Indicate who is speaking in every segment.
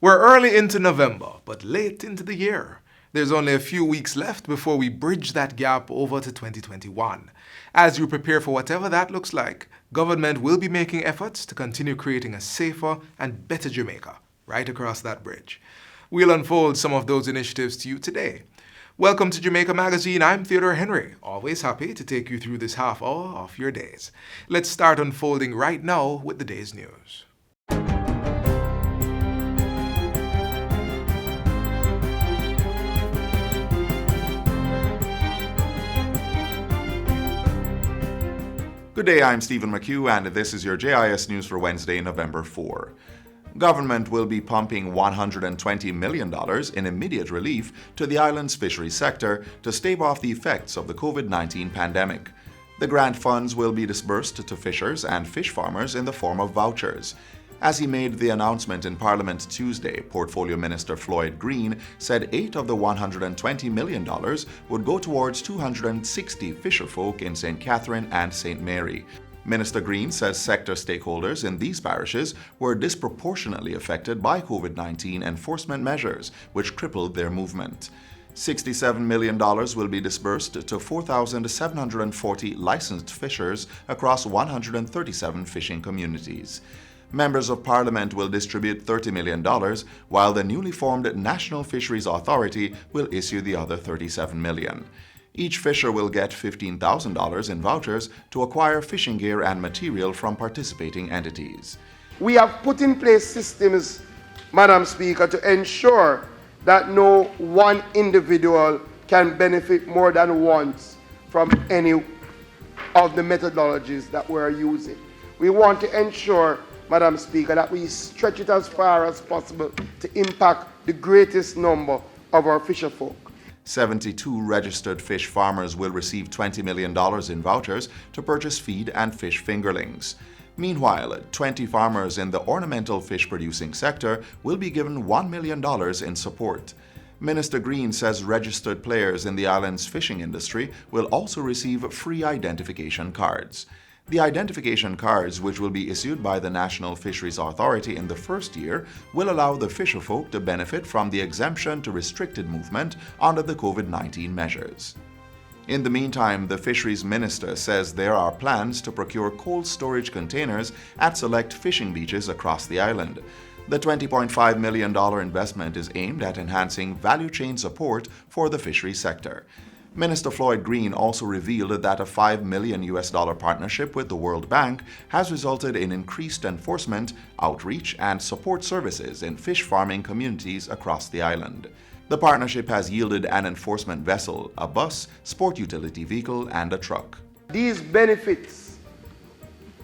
Speaker 1: We're early into November, but late into the year. There's only a few weeks left before we bridge that gap over to 2021. As you prepare for whatever that looks like, government will be making efforts to continue creating a safer and better Jamaica right across that bridge. We'll unfold some of those initiatives to you today. Welcome to Jamaica Magazine. I'm Theodore Henry, always happy to take you through this half hour of your days. Let's start unfolding right now with the day's news.
Speaker 2: Good day, I'm Stephen McHugh, and this is your JIS News for Wednesday, November 4. Government will be pumping $120 million in immediate relief to the island's fisheries sector to stave off the effects of the COVID-19 pandemic. The grant funds will be disbursed to fishers and fish farmers in the form of vouchers. As he made the announcement in Parliament Tuesday, Portfolio Minister Floyd Green said $8 of the $120 million would go towards 260 fisherfolk in St. Catherine and St. Mary. Minister Green says sector stakeholders in these parishes were disproportionately affected by COVID-19 enforcement measures, which crippled their movement. $67 million will be disbursed to 4,740 licensed fishers across 137 fishing communities. Members of Parliament will distribute $30 million, while the newly formed National Fisheries Authority will issue the other $37 million. Each fisher will get $15,000 in vouchers to acquire fishing gear and material from participating entities.
Speaker 3: We have put in place systems, Madam Speaker, to ensure that no one individual can benefit more than once from any of the methodologies that we're using. We want to ensure, Madam Speaker, that we stretch it as far as possible to impact the greatest number of our fisherfolk.
Speaker 2: 72 registered fish farmers will receive $20 million in vouchers to purchase feed and fish fingerlings. Meanwhile, 20 farmers in the ornamental fish producing sector will be given $1 million in support. Minister Green says registered players in the island's fishing industry will also receive free identification cards. The identification cards, which will be issued by the National Fisheries Authority in the first year, will allow the fisherfolk to benefit from the exemption to restricted movement under the COVID-19 measures. In the meantime, the Fisheries Minister says there are plans to procure cold storage containers at select fishing beaches across the island. The $20.5 million investment is aimed at enhancing value chain support for the fisheries sector. Minister Floyd Green also revealed that a $5 million partnership with the World Bank has resulted in increased enforcement, outreach, and support services in fish farming communities across the island. The partnership has yielded an enforcement vessel, a bus, sport utility vehicle, and a truck.
Speaker 3: These benefits,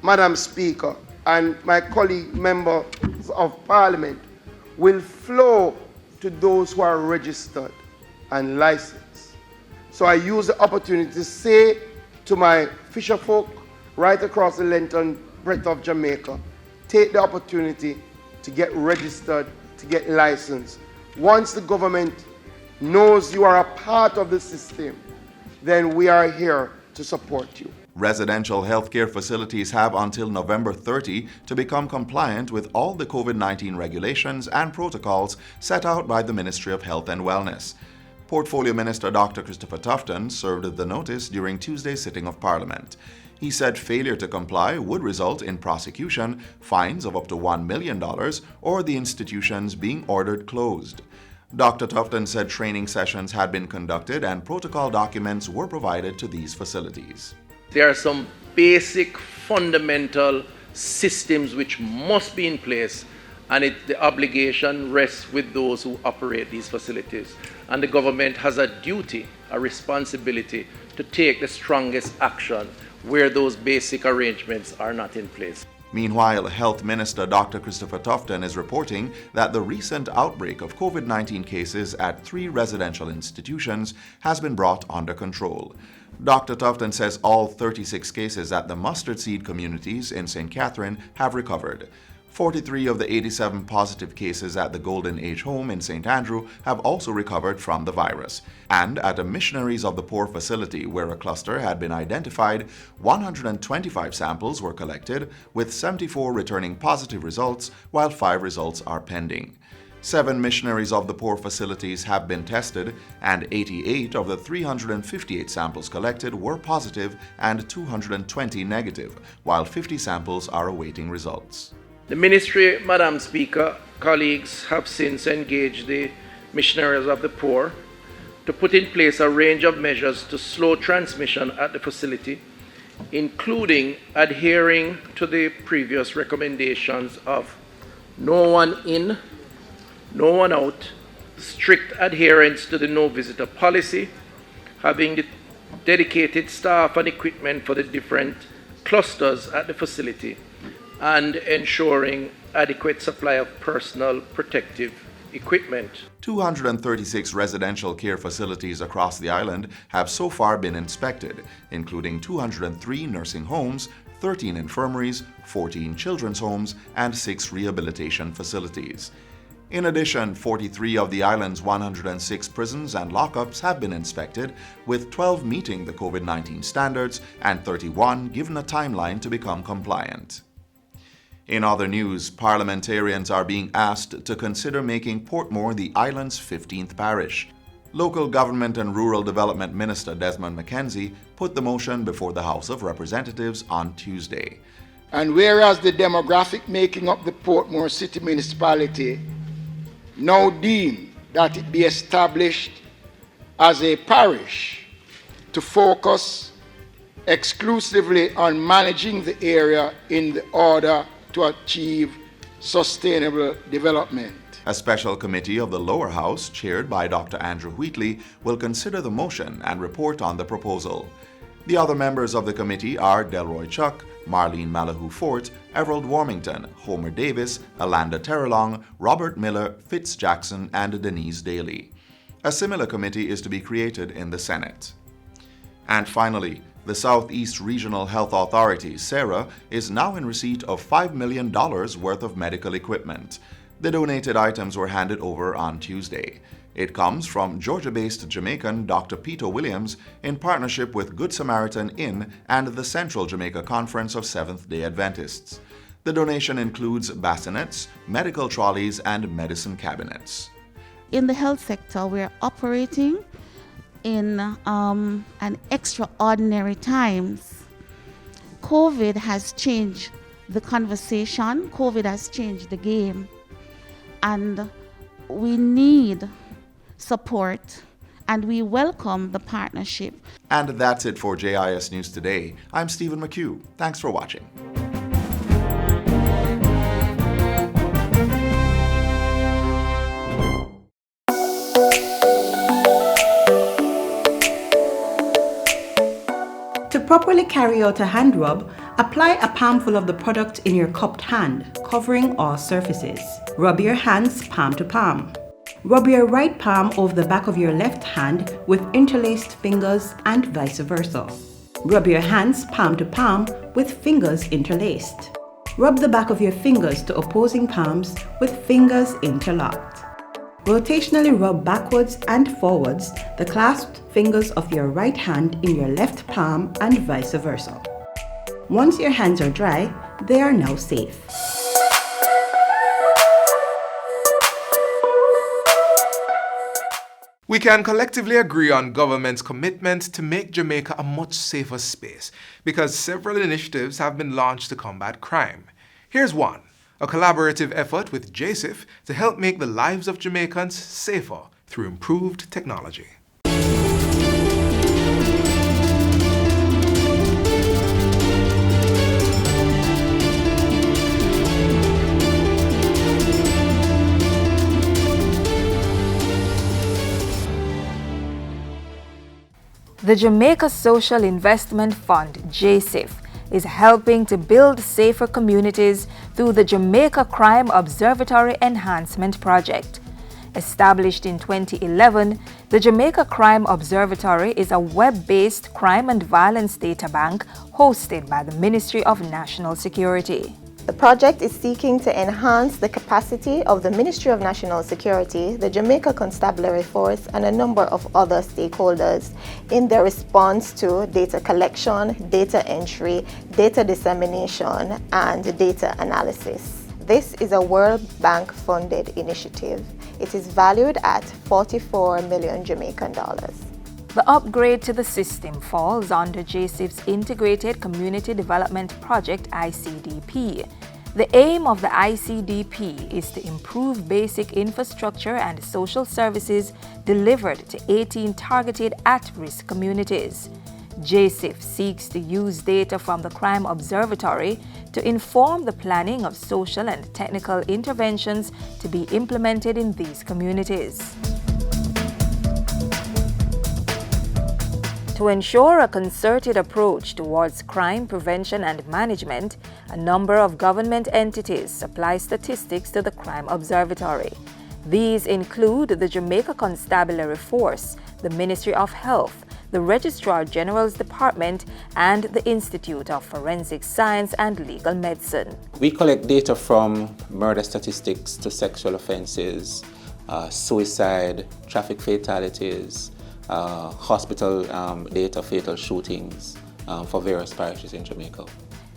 Speaker 3: Madam Speaker, and my colleague members of Parliament will flow to those who are registered and licensed. So I use the opportunity to say to my fisherfolk right across the length and breadth of Jamaica, take the opportunity to get registered, to get licensed. Once the government knows you are a part of the system, then we are here to support you.
Speaker 2: Residential healthcare facilities have until November 30 to become compliant with all the COVID-19 regulations and protocols set out by the Ministry of Health and Wellness. Portfolio Minister Dr. Christopher Tufton served the notice during Tuesday's sitting of Parliament. He said failure to comply would result in prosecution, fines of up to $1 million, or the institutions being ordered closed. Dr. Tufton said training sessions had been conducted and protocol documents were provided to these facilities.
Speaker 4: There are some basic fundamental systems which must be in place, and the obligation rests with those who operate these facilities. And the government has a duty, a responsibility to take the strongest action where those basic arrangements are not in place.
Speaker 2: Meanwhile, Health Minister Dr. Christopher Tufton is reporting that the recent outbreak of COVID-19 cases at 3 residential institutions has been brought under control. Dr. Tufton says all 36 cases at the mustard seed communities in St. Catherine have recovered. 43 of the 87 positive cases at the Golden Age home in St. Andrew have also recovered from the virus. And at a Missionaries of the Poor facility where a cluster had been identified, 125 samples were collected, with 74 returning positive results, while 5 results are pending. 7 missionaries of the poor facilities have been tested, and 88 of the 358 samples collected were positive and 220 negative, while 50 samples are awaiting results.
Speaker 4: The ministry, Madam Speaker, colleagues have since engaged the missionaries of the poor to put in place a range of measures to slow transmission at the facility, including adhering to the previous recommendations of no one in, no one out, strict adherence to the no visitor policy, having the dedicated staff and equipment for the different clusters at the facility, and ensuring adequate supply of personal protective equipment.
Speaker 2: 236 residential care facilities across the island have so far been inspected, including 203 nursing homes, 13 infirmaries, 14 children's homes, and 6 rehabilitation facilities. In addition, 43 of the island's 106 prisons and lockups have been inspected, with 12 meeting the COVID-19 standards and 31 given a timeline to become compliant. In other news, parliamentarians are being asked to consider making Portmore the island's 15th parish. Local Government and Rural Development Minister Desmond McKenzie put the motion before the House of Representatives on Tuesday.
Speaker 3: And whereas the demographic making up the Portmore City Municipality now deem that it be established as a parish to focus exclusively on managing the area in the order to achieve sustainable development.
Speaker 2: A special committee of the lower house, chaired by Dr. Andrew Wheatley, will consider the motion and report on the proposal. The other members of the committee are Delroy Chuck, Marlene Malahoo Fort, Everald Warmington, Homer Davis, Alanda Terrelong, Robert Miller, Fitz Jackson, and Denise Daly. A similar committee is to be created in the Senate. And finally, the Southeast Regional Health Authority, SARA, is now in receipt of $5 million worth of medical equipment. The donated items were handed over on Tuesday. It comes from Georgia-based Jamaican Dr. Peter Williams in partnership with Good Samaritan Inn and the Central Jamaica Conference of Seventh-day Adventists. The donation includes bassinets, medical trolleys, and medicine cabinets.
Speaker 5: In the health sector, we're operating in an extraordinary times. COVID has changed the conversation. COVID has changed the game. And we need support, and we welcome the partnership.
Speaker 2: And that's it for JIS News Today. I'm Stephen McHugh. Thanks for watching.
Speaker 6: To properly carry out a hand rub, apply a palmful of the product in your cupped hand, covering all surfaces. Rub your hands palm to palm. Rub your right palm over the back of your left hand with interlaced fingers and vice versa. Rub your hands palm to palm with fingers interlaced. Rub the back of your fingers to opposing palms with fingers interlocked. Rotationally rub backwards and forwards the clasped fingers of your right hand in your left palm and vice versa. Once your hands are dry, they are now safe.
Speaker 1: We can collectively agree on government's commitment to make Jamaica a much safer space because several initiatives have been launched to combat crime. Here's one, a collaborative effort with JSIF to help make the lives of Jamaicans safer through improved technology.
Speaker 7: The Jamaica Social Investment Fund, JSIF, is helping to build safer communities through the Jamaica Crime Observatory Enhancement Project. Established in 2011, the Jamaica Crime Observatory is a web-based crime and violence data bank hosted by the Ministry of National Security.
Speaker 8: The project is seeking to enhance the capacity of the Ministry of National Security, the Jamaica Constabulary Force, and a number of other stakeholders in their response to data collection, data entry, data dissemination, and data analysis. This is a World Bank-funded initiative, It is valued at 44 million Jamaican dollars.
Speaker 7: The upgrade to the system falls under JSIF's Integrated Community Development Project (ICDP). The aim of the ICDP is to improve basic infrastructure and social services delivered to 18 targeted at-risk communities. JSIF seeks to use data from the Crime Observatory to inform the planning of social and technical interventions to be implemented in these communities. To ensure a concerted approach towards crime prevention and management, a number of government entities supply statistics to the Crime Observatory. These include the Jamaica Constabulary Force, the Ministry of Health, the Registrar General's Department, and the Institute of Forensic Science and Legal Medicine.
Speaker 9: We collect data from murder statistics to sexual offenses, suicide, traffic fatalities, hospital data, fatal shootings for various parishes in Jamaica.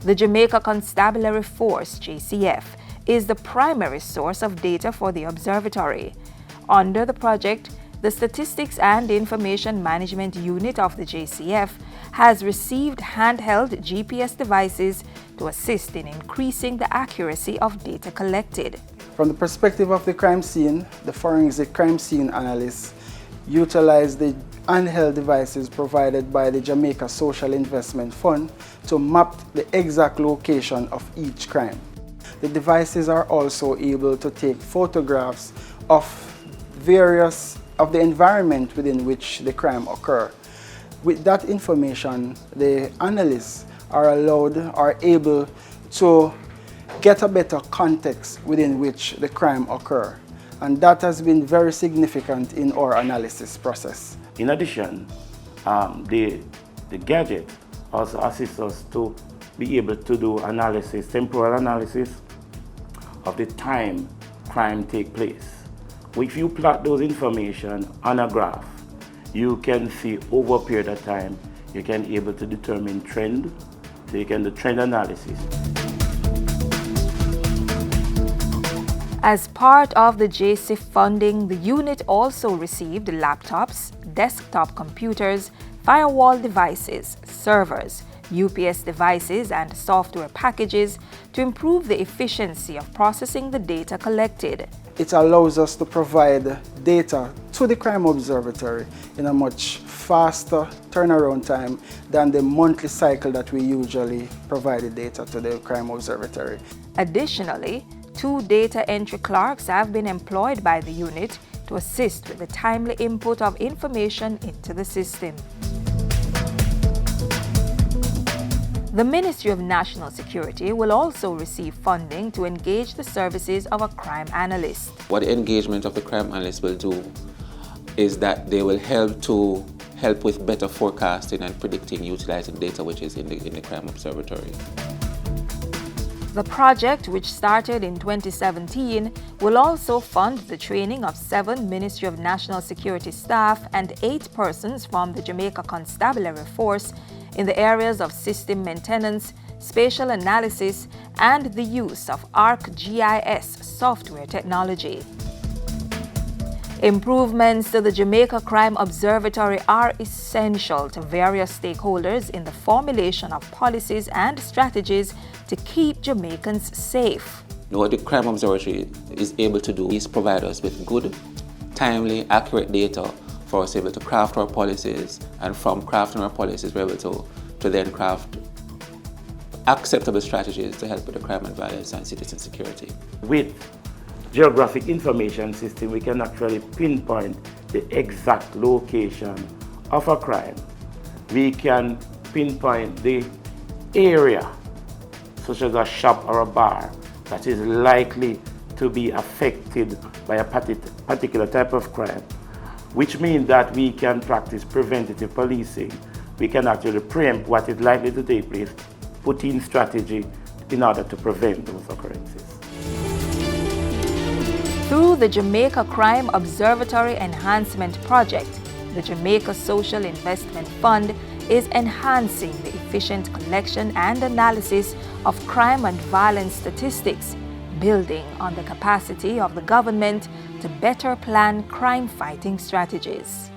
Speaker 7: The Jamaica Constabulary Force, JCF, is the primary source of data for the observatory. Under the project, the Statistics and Information Management Unit of the JCF has received handheld GPS devices to assist in increasing the accuracy of data collected.
Speaker 10: From the perspective of the crime scene, the forensic crime scene analysts utilize the handheld devices provided by the Jamaica Social Investment Fund to map the exact location of each crime. The devices are also able to take photographs of the environment within which the crime occurs. With that information, the analysts are able to get a better context within which the crime occurs. And that has been very significant in our analysis process.
Speaker 11: In addition, the gadget also assists us to be able to do analysis, temporal analysis of the time crime takes place. If you plot those information on a graph, you can see over a period of time, you can be able to determine trend, so you can do trend analysis.
Speaker 7: As part of the JSIF funding, the unit also received laptops, desktop computers, firewall devices, servers, UPS devices, and software packages to improve the efficiency of processing the data collected.
Speaker 10: It allows us to provide data to the Crime Observatory in a much faster turnaround time than the monthly cycle that we usually provide the data to the Crime Observatory.
Speaker 7: Additionally, 2 data entry clerks have been employed by the unit to assist with the timely input of information into the system. The Ministry of National Security will also receive funding to engage the services of a crime analyst.
Speaker 9: What the engagement of the crime analyst will do is that they will help with better forecasting and predicting utilizing data which is in the Crime Observatory.
Speaker 7: The project, which started in 2017, will also fund the training of 7 Ministry of National Security staff and 8 persons from the Jamaica Constabulary Force in the areas of system maintenance, spatial analysis, and the use of ArcGIS software technology. Improvements to the Jamaica Crime Observatory are essential to various stakeholders in the formulation of policies and strategies to keep Jamaicans safe.
Speaker 9: What the Crime Observatory is able to do is provide us with good, timely, accurate data for us able to craft our policies, and from crafting our policies we're able to then craft acceptable strategies to help with the crime and violence and citizen security.
Speaker 11: With geographic information system, we can actually pinpoint the exact location of a crime. We can pinpoint the area, such as a shop or a bar, that is likely to be affected by a particular type of crime, which means that we can practice preventative policing. We can actually preempt what is likely to take place, put in strategy in order to prevent those occurrences.
Speaker 7: Through the Jamaica Crime Observatory Enhancement Project, the Jamaica Social Investment Fund is enhancing the efficient collection and analysis of crime and violence statistics, building on the capacity of the government to better plan crime-fighting strategies.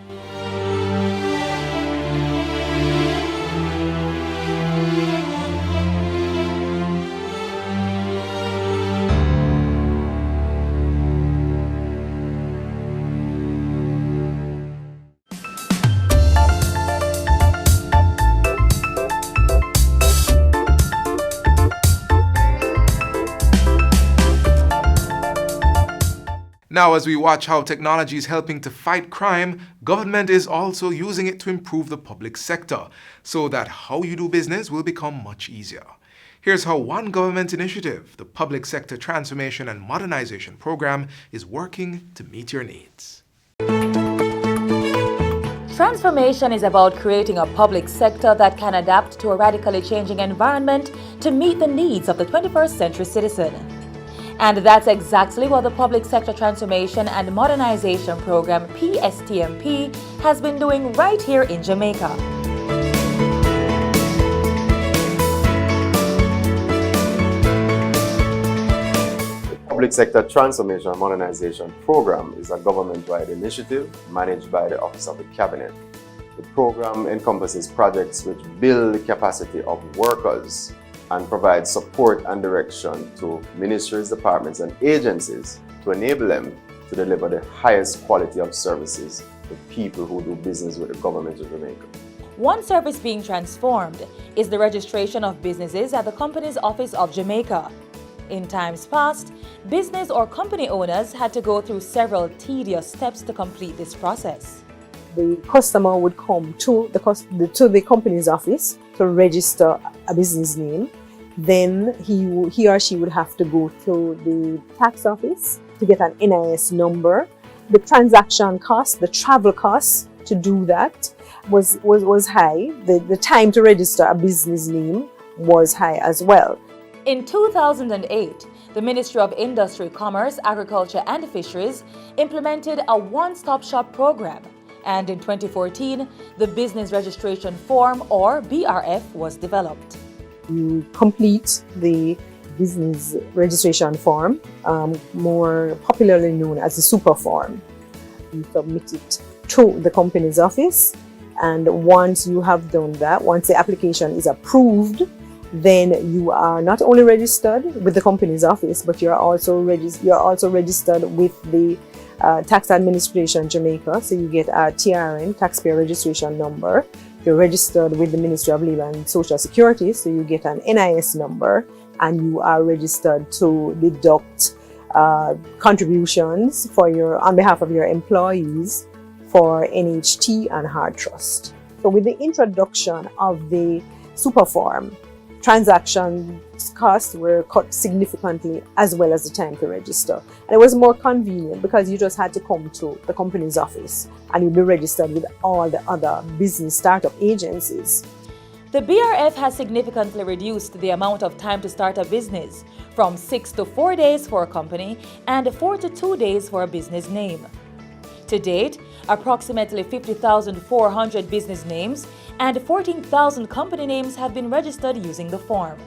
Speaker 1: Now, as we watch how technology is helping to fight crime, government is also using it to improve the public sector so that how you do business will become much easier. Here's how one government initiative, the Public Sector Transformation and Modernization Program, is working to meet your needs.
Speaker 12: Transformation is about creating a public sector that can adapt to a radically changing environment to meet the needs of the 21st century citizen. And that's exactly what the Public Sector Transformation and Modernization Program, PSTMP, has been doing right here in Jamaica.
Speaker 13: The Public Sector Transformation and Modernization Program is a government-wide initiative managed by the Office of the Cabinet. The program encompasses projects which build the capacity of workers and provide support and direction to ministries, departments, and agencies to enable them to deliver the highest quality of services to people who do business with the government of Jamaica.
Speaker 12: One service being transformed is the registration of businesses at the Companies Office of Jamaica. In times past, business or company owners had to go through several tedious steps to complete this process.
Speaker 14: The customer would come to the company's office to register a business name. Then he or she would have to go to the tax office to get an NIS number. The transaction cost, the travel cost to do that was high. The time to register a business name was high as well.
Speaker 12: In 2008, the Ministry of Industry, Commerce, Agriculture and Fisheries implemented a one-stop shop program. And in 2014, the Business Registration Form, or BRF, was developed.
Speaker 14: You complete the business registration form, more popularly known as the super form. You submit it to the company's office, and once you have done that, once the application is approved, then you are not only registered with the company's office, but you're also registered with the Tax Administration Jamaica. So you get a TRN, Taxpayer Registration Number. You're registered with the Ministry of Labour and Social Security, so you get an NIS number, and you are registered to deduct contributions on behalf of your employees for NHT and Hard Trust. So with the introduction of the super form, transaction costs were cut significantly, as well as the time to register. And it was more convenient because you just had to come to the company's office and you'd be registered with all the other business startup agencies.
Speaker 12: The BRF has significantly reduced the amount of time to start a business from 6 to 4 days for a company and 4 to 2 days for a business name. To date, approximately 50,400 business names and 14,000 company names have been registered using the form.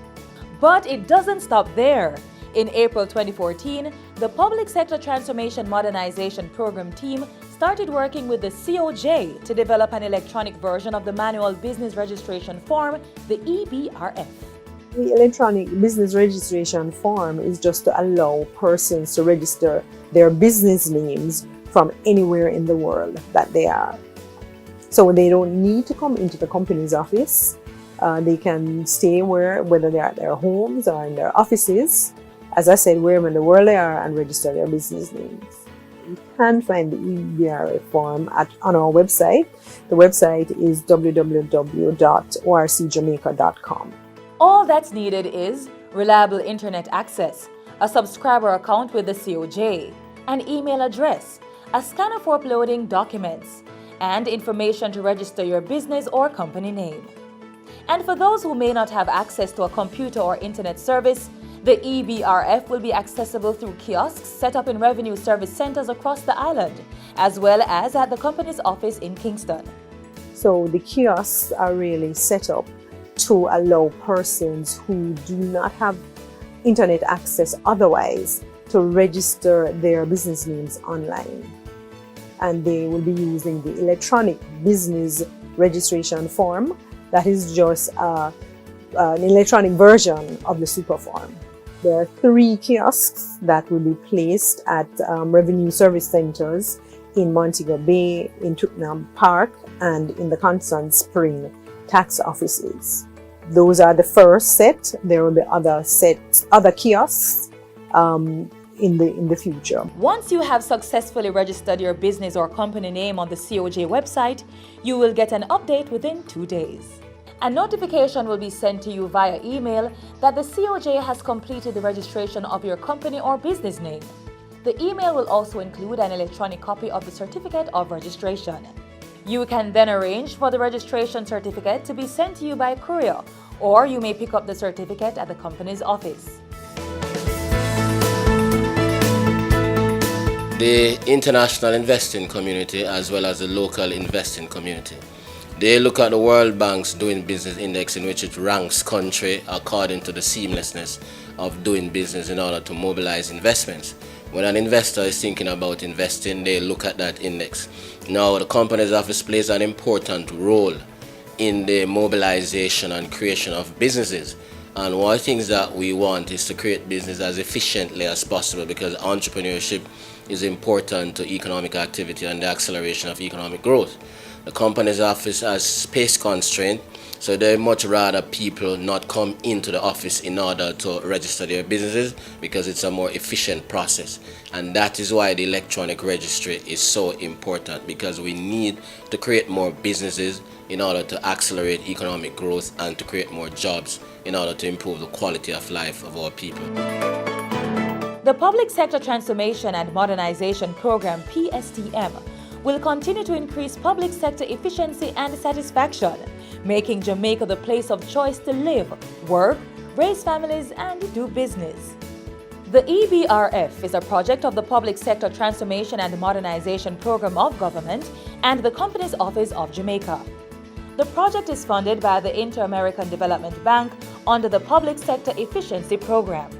Speaker 12: But it doesn't stop there. In April 2014, the Public Sector Transformation Modernization Program team started working with the COJ to develop an electronic version of the manual business registration form, the EBRF.
Speaker 14: The electronic business registration form is just to allow persons to register their business names from anywhere in the world that they are. So they don't need to come into the company's office. They can stay whether they're at their homes or in their offices, as I said, wherever in the world they are, and register their business names. You can find the EBRF form on our website. The website is www.orcjamaica.com.
Speaker 12: All that's needed is reliable internet access, a subscriber account with the COJ, an email address, a scanner for uploading documents, and information to register your business or company name. And for those who may not have access to a computer or internet service, the EBRF will be accessible through kiosks set up in revenue service centers across the island, as well as at the company's office in Kingston.
Speaker 14: So the kiosks are really set up to allow persons who do not have internet access otherwise to register their business names online. And they will be using the electronic business registration form that is just an electronic version of the super form. There are 3 kiosks that will be placed at revenue service centers in Montego Bay, in Twickenham Park, and in the Constant Spring tax offices. Those are the first set. There will be other kiosks in the future.
Speaker 12: Once you have successfully registered your business or company name on the COJ website, you will get an update within 2 days. A notification will be sent to you via email that the COJ has completed the registration of your company or business name. The email will also include an electronic copy of the certificate of registration. You can then arrange for the registration certificate to be sent to you by courier, or you may pick up the certificate at the company's office.
Speaker 15: The international investing community as well as the local investing community, they look at the World Bank's Doing Business Index, in which it ranks country according to the seamlessness of doing business in order to mobilize investments. When an investor is thinking about investing, they look at that index. Now, the Companies Office plays an important role in the mobilization and creation of businesses. And one of the things that we want is to create business as efficiently as possible, because entrepreneurship is important to economic activity and the acceleration of economic growth. The Companies Office has space constraint, so they much rather people not come into the office in order to register their businesses, because it's a more efficient process. And that is why the electronic registry is so important, because we need to create more businesses in order to accelerate economic growth and to create more jobs in order to improve the quality of life of our people.
Speaker 12: The Public Sector Transformation and Modernization Program, PSTM, will continue to increase public sector efficiency and satisfaction, making Jamaica the place of choice to live, work, raise families, and do business. The EBRF is a project of the Public Sector Transformation and Modernization Program of Government and the Companies Office of Jamaica. The project is funded by the Inter-American Development Bank under the Public Sector Efficiency Program.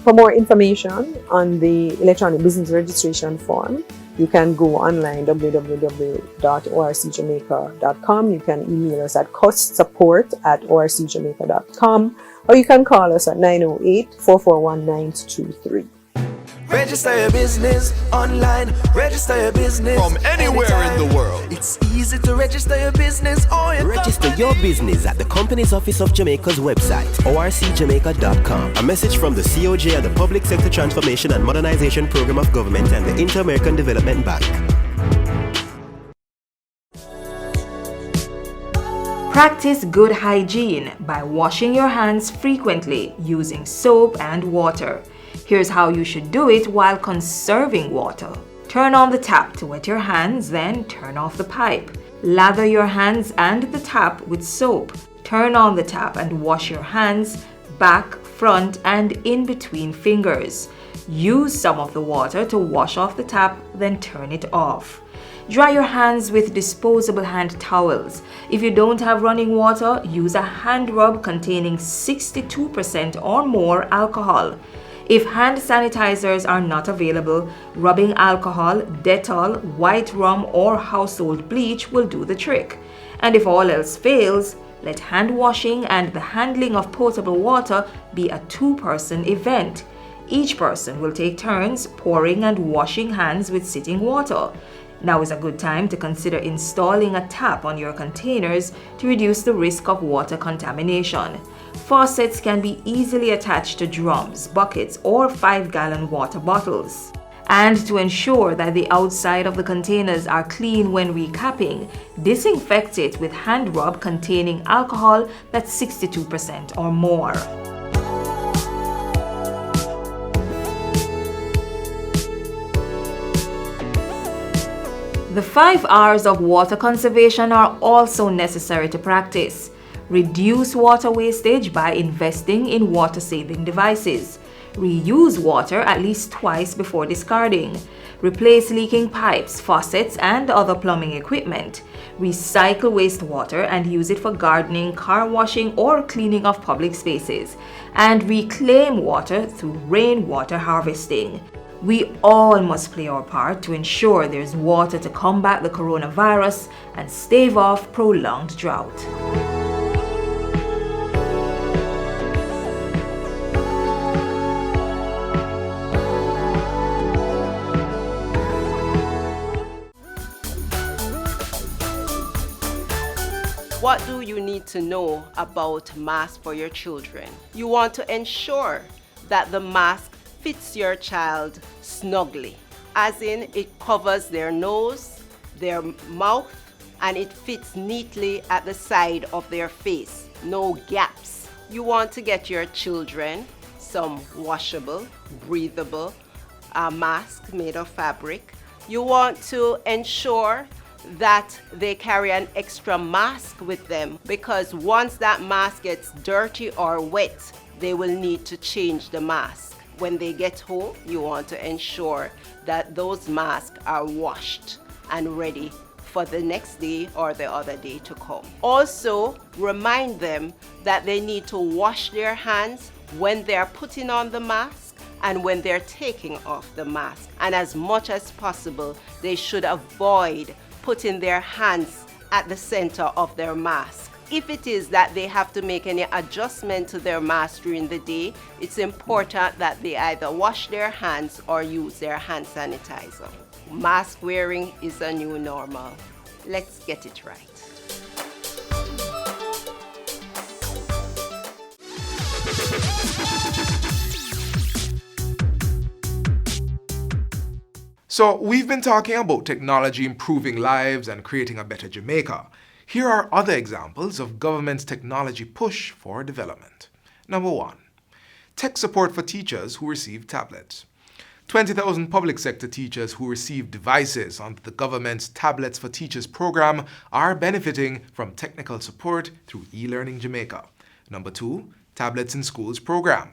Speaker 14: For more information on the electronic business registration form, you can go online www.orcjamaica.com. You can email us at costsupport@orcjamaica.com, or you can call us at 908-441-9223.
Speaker 16: Register your business online, register your business
Speaker 17: from anywhere in the world.
Speaker 16: It's easy to register your business or your
Speaker 17: Register your business at the Companies Office of Jamaica's website, orcjamaica.com. A message from the COJ and the Public Sector Transformation and Modernization Program of Government and the Inter-American Development Bank.
Speaker 7: Practice good hygiene by washing your hands frequently using soap and water. Here's how you should do it while conserving water. Turn on the tap to wet your hands, then turn off the pipe. Lather your hands and the tap with soap. Turn on the tap and wash your hands, back, front, and in between fingers. Use some of the water to wash off the tap, then turn it off. Dry your hands with disposable hand towels. If you don't have running water, use a hand rub containing 62% or more alcohol. If hand sanitizers are not available, rubbing alcohol, Dettol, white rum, or household bleach will do the trick. And if all else fails, let hand washing and the handling of potable water be a two-person event. Each person will take turns pouring and washing hands with sitting water. Now is a good time to consider installing a tap on your containers to reduce the risk of water contamination. Faucets can be easily attached to drums, buckets, or 5-gallon water bottles. And to ensure that the outside of the containers are clean when recapping, disinfect it with hand rub containing alcohol that's 62% or more. The 5 R's of water conservation are also necessary to practice. Reduce water wastage by investing in water-saving devices. Reuse water at least twice before discarding. Replace leaking pipes, faucets, and other plumbing equipment. recycle wastewater and use it for gardening, car washing, or cleaning of public spaces, and reclaim water through rainwater harvesting. We all must play our part to ensure there's water to combat the coronavirus and stave off prolonged drought.
Speaker 18: What do you need to know about masks for your children? You want to ensure that the mask fits your child snugly, as in it covers their nose, their mouth, and it fits neatly at the side of their face, no gaps. You want to get your children some washable, breathable mask made of fabric. You want to ensure that they carry an extra mask with them, because once that mask gets dirty or wet, they will need to change the mask. When they get home, you want to ensure that those masks are washed and ready for the next day or the other day to come. Also, remind them that they need to wash their hands when they're putting on the mask and when they're taking off the mask. And as much as possible, they should avoid putting their hands at the center of their mask. If it is that they have to make any adjustment to their mask during the day, it's important that they either wash their hands or use their hand sanitizer. Mask wearing is a new normal. Let's get it right.
Speaker 1: So we've been talking about technology improving lives and creating a better Jamaica. Here are other examples of government's technology push for development. Number 1. Tech support for teachers who receive tablets. 20,000 public sector teachers who receive devices under the government's Tablets for Teachers program are benefiting from technical support through eLearning Jamaica. Number 2. Tablets in Schools program.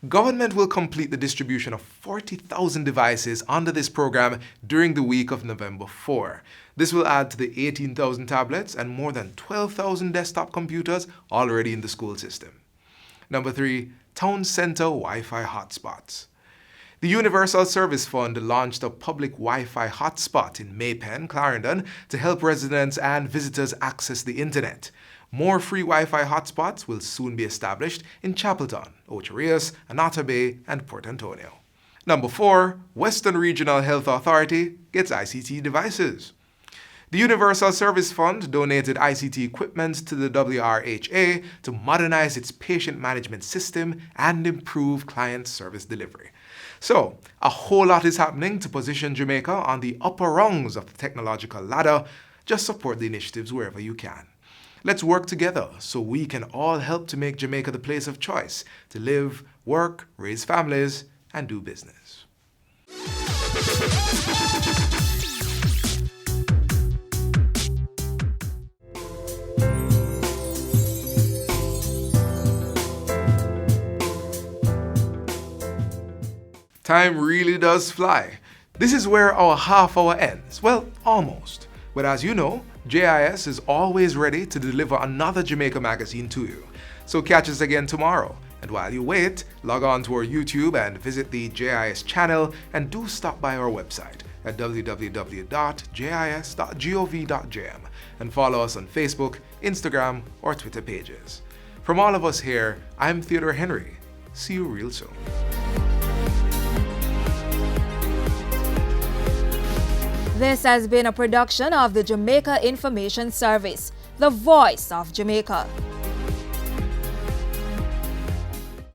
Speaker 1: Government will complete the distribution of 40,000 devices under this program during the week of November 4. This will add to the 18,000 tablets and more than 12,000 desktop computers already in the school system. Number 3. Town Centre Wi-Fi hotspots. The Universal Service Fund launched a public Wi-Fi hotspot in Maypen, Clarendon, to help residents and visitors access the internet. More free Wi-Fi hotspots will soon be established in Chapelton, Ocho Rios, Anata Bay, and Port Antonio. Number 4. Western Regional Health Authority gets ICT devices. The Universal Service Fund donated ICT equipment to the WRHA to modernize its patient management system and improve client service delivery. So, a whole lot is happening to position Jamaica on the upper rungs of the technological ladder. Just support the initiatives wherever you can. Let's work together so we can all help to make Jamaica the place of choice to live, work, raise families, and do business. Time really does fly. This is where our half hour ends. Well, almost. But as you know, JIS is always ready to deliver another Jamaica magazine to you. So catch us again tomorrow. And while you wait, log on to our YouTube and visit the JIS channel, and do stop by our website at www.jis.gov.jm and follow us on Facebook, Instagram, or Twitter pages. From all of us here, I'm Theodore Henry. See you real soon.
Speaker 7: This has been a production of the Jamaica Information Service, the voice of Jamaica.